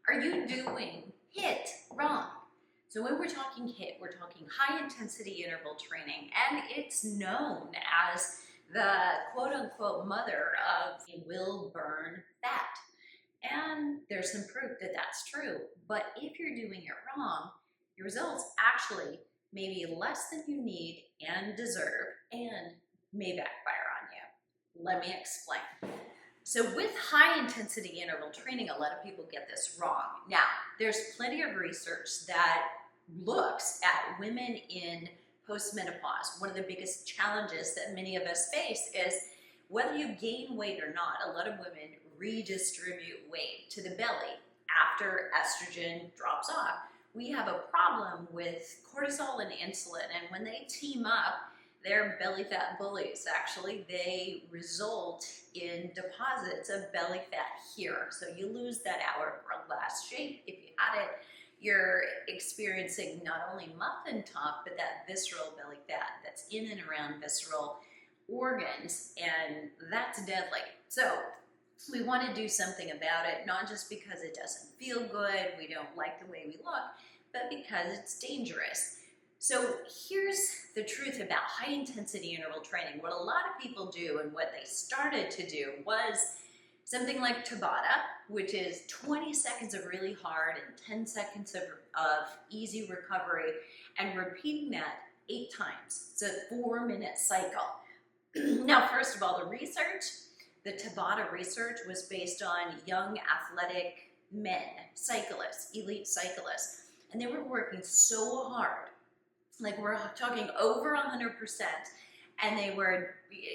Are you doing HIIT wrong? So when we're talking HIIT, we're talking high intensity interval training, and it's known as the quote unquote mother of will burn fat. And there's some proof that that's true. But if you're doing it wrong, your results actually may be less than you need and deserve and may backfire on you. Let me explain. So with high intensity interval training, a lot of people get this wrong. Now, there's plenty of research that looks at women in postmenopause. One of the biggest challenges that many of us face is whether you gain weight or not, a lot of women redistribute weight to the belly after estrogen drops off. We have a problem with cortisol and insulin, and when they team up, they're belly fat bullies. Actually, they result in deposits of belly fat here. So you lose that hourglass shape if you had it. You're experiencing not only muffin top, but that visceral belly fat that's in and around visceral organs, and that's deadly. So we want to do something about it, not just because it doesn't feel good, we don't like the way we look, but because it's dangerous. So here's the truth about high intensity interval training. What a lot of people do and what they started to do was something like Tabata, which is 20 seconds of really hard and 10 seconds of easy recovery, and repeating that 8 times. It's a 4-minute cycle. Now, first of all, the Tabata research was based on young athletic men, cyclists, elite cyclists, and they were working so hard, like we're talking over 100%, and they were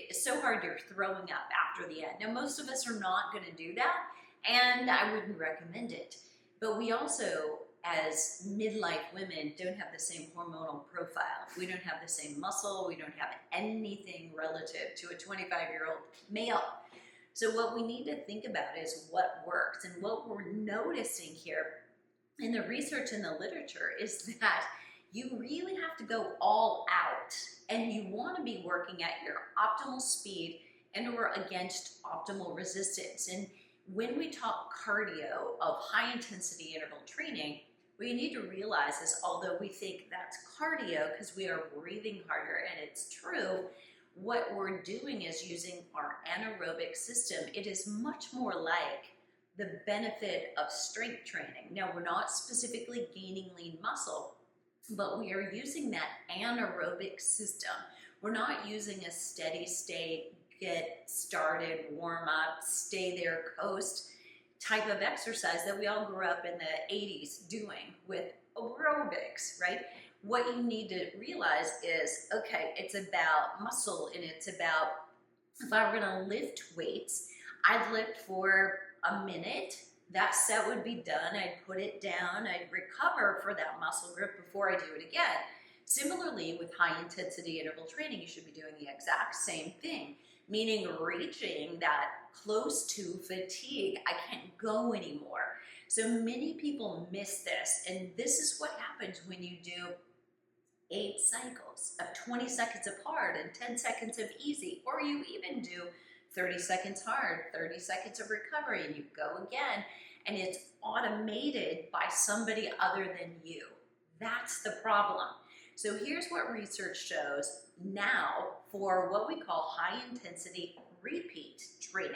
so hard you're throwing up after the end. Now, most of us are not going to do that, and I wouldn't recommend it. But we also, as midlife women, don't have the same hormonal profile. We don't have the same muscle. We don't have anything relative to a 25-year-old male. So what we need to think about is what works. And what we're noticing here in the research and the literature is that you really have to go all out, and you want to be working at your optimal speed and or against optimal resistance. And when we talk cardio of high intensity interval training, what you need to realize is, although we think that's cardio because we are breathing harder, and it's true, what we're doing is using our anaerobic system. It is much more like the benefit of strength training. Now, we're not specifically gaining lean muscle, but we are using that anaerobic system. We're not using a steady state, get started, warm up, stay there, coast type of exercise that we all grew up in the 80s doing with aerobics, right? What you need to realize is, okay, it's about muscle, and it's about, if I were gonna lift weights, I'd lift for a minute, that set would be done, I'd put it down, I'd recover for that muscle group before I do it again. Similarly, with high intensity interval training, you should be doing the exact same thing, meaning reaching that close to fatigue. I can't go anymore. So many people miss this, and this is what happens when you do 8 cycles of 20 seconds of hard and 10 seconds of easy, or you even do 30 seconds hard, 30 seconds of recovery, and you go again, and it's automated by somebody other than you. That's the problem. So here's what research shows now for what we call high intensity repeat training,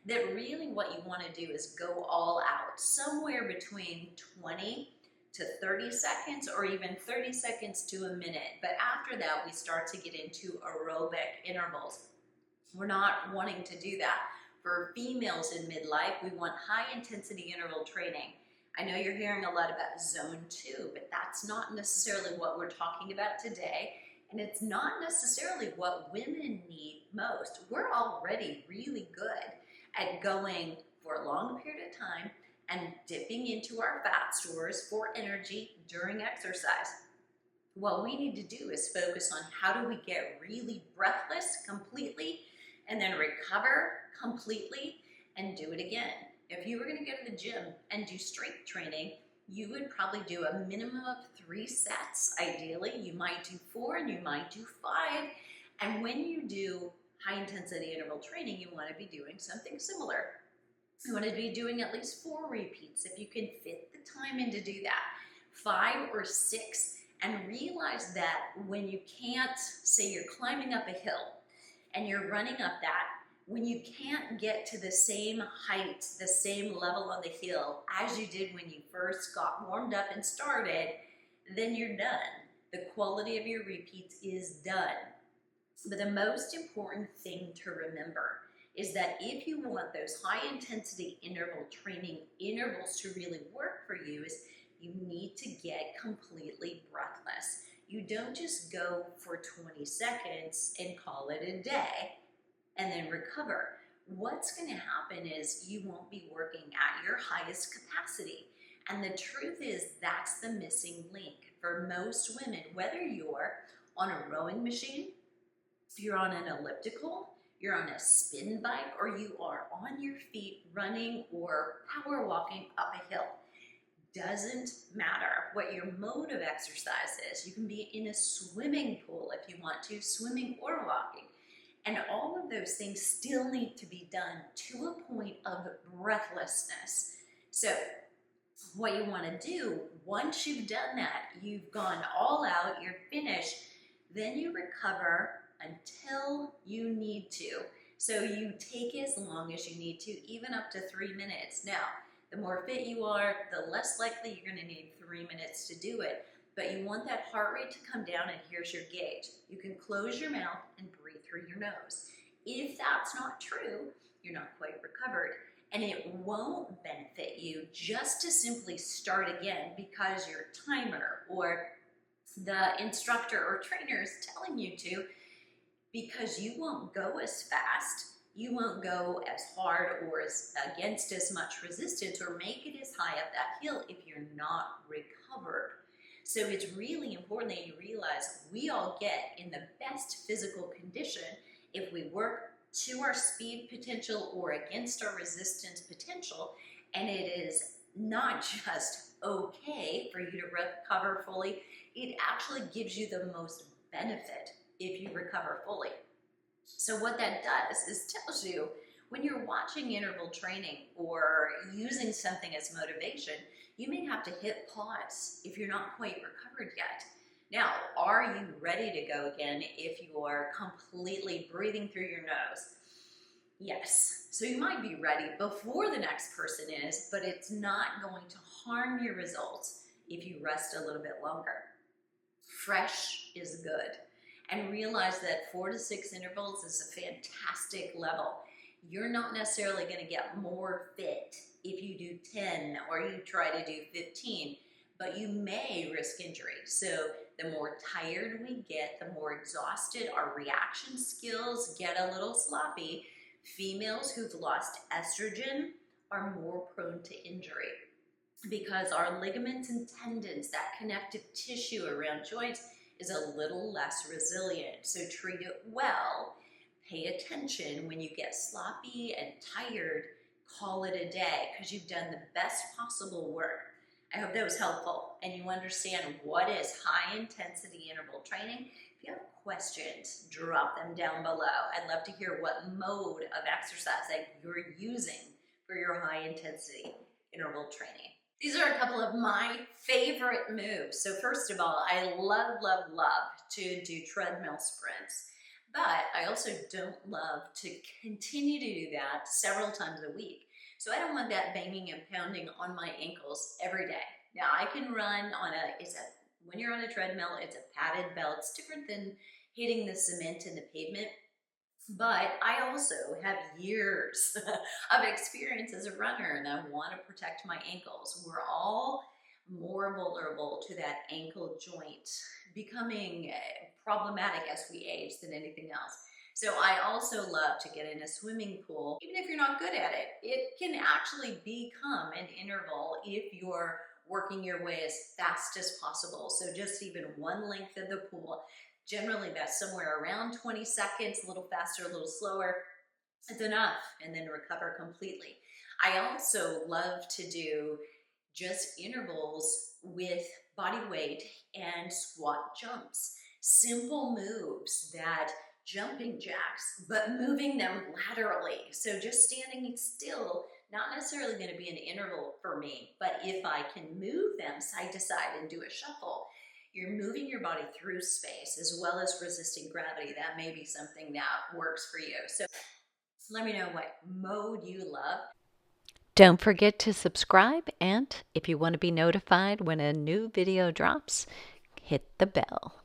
that really what you want to do is go all out, somewhere between 20 to 30 seconds, or even 30 seconds to a minute. But after that, we start to get into aerobic intervals. We're not wanting to do that. For females in midlife, we want high intensity interval training. I know you're hearing a lot about zone 2, but that's not necessarily what we're talking about today, and it's not necessarily what women need most. We're already really good at going for a long period of time and dipping into our fat stores for energy during exercise. What we need to do is focus on how do we get really breathless completely, and then recover completely and do it again. If you were going to go to the gym and do strength training, you would probably do a minimum of 3 sets. Ideally, you might do 4 and you might do 5. And when you do high intensity interval training, you want to be doing something similar. You want to be doing at least 4 repeats if you can fit time in to do that, 5 or 6, and realize that when you can't, say you're climbing up a hill and you're running up that, when you can't get to the same height, the same level on the hill as you did when you first got warmed up and started, then you're done. The quality of your repeats is done. But the most important thing to remember is that if you want those high intensity interval training intervals to really work for you, is you need to get completely breathless. You don't just go for 20 seconds and call it a day and then recover. What's going to happen is you won't be working at your highest capacity. And the truth is that's the missing link for most women, whether you're on a rowing machine, you're on an elliptical, you're on a spin bike, or you are on your feet running or power walking up a hill. Doesn't matter what your mode of exercise is. You can be in a swimming pool if you want to, swimming or walking. And all of those things still need to be done to a point of breathlessness. So what you want to do, once you've done that, you've gone all out, you're finished, then you recover until you need to. So you take as long as you need to, even up to 3 minutes. Now, the more fit you are, the less likely you're going to need 3 minutes to do it. But you want that heart rate to come down, and here's your gauge. You can close your mouth and breathe through your nose. If that's not true, you're not quite recovered. And it won't benefit you just to simply start again because your timer or the instructor or trainer is telling you to, because you won't go as fast, you won't go as hard or against as much resistance or make it as high up that hill if you're not recovered. So it's really important that you realize we all get in the best physical condition if we work to our speed potential or against our resistance potential, and it is not just okay for you to recover fully, it actually gives you the most benefit if you recover fully. So what that does is tells you when you're watching interval training or using something as motivation, you may have to hit pause if you're not quite recovered yet. Now, are you ready to go again if you are completely breathing through your nose? Yes. So you might be ready before the next person is, but it's not going to harm your results if you rest a little bit longer. Fresh is good. And realize that 4 to 6 intervals is a fantastic level. You're not necessarily going to get more fit if you do 10 or you try to do 15, but you may risk injury. So the more tired we get, the more exhausted, our reaction skills get a little sloppy. Females who've lost estrogen are more prone to injury because our ligaments and tendons, that connective tissue around joints, is a little less resilient. So treat it well. Pay attention when you get sloppy and tired. Call it a day because you've done the best possible work. I hope that was helpful and you understand what is high intensity interval training. If you have questions, drop them down below. I'd love to hear what mode of exercise that you're using for your high intensity interval training. These are a couple of my favorite moves. So first of all, I love to do treadmill sprints, but I also don't love to continue to do that several times a week. So I don't want that banging and pounding on my ankles every day. Now I can run on when you're on a treadmill, it's a padded belt. It's different than hitting the cement and the pavement. But I also have years of experience as a runner, and I want to protect my ankles. We're all more vulnerable to that ankle joint becoming problematic as we age than anything else. So I also love to get in a swimming pool. Even if you're not good at it, it can actually become an interval if you're working your way as fast as possible. So just even one length of the pool. Generally, that's somewhere around 20 seconds, a little faster, a little slower. It's enough, and then recover completely. I also love to do just intervals with body weight and squat jumps. Simple moves that jumping jacks, but moving them laterally. So just standing still not necessarily going to be an interval for me, but if I can move them side to side and do a shuffle, you're moving your body through space as well as resisting gravity. That may be something that works for you. So let me know what mode you love. Don't forget to subscribe, and if you want to be notified when a new video drops, hit the bell.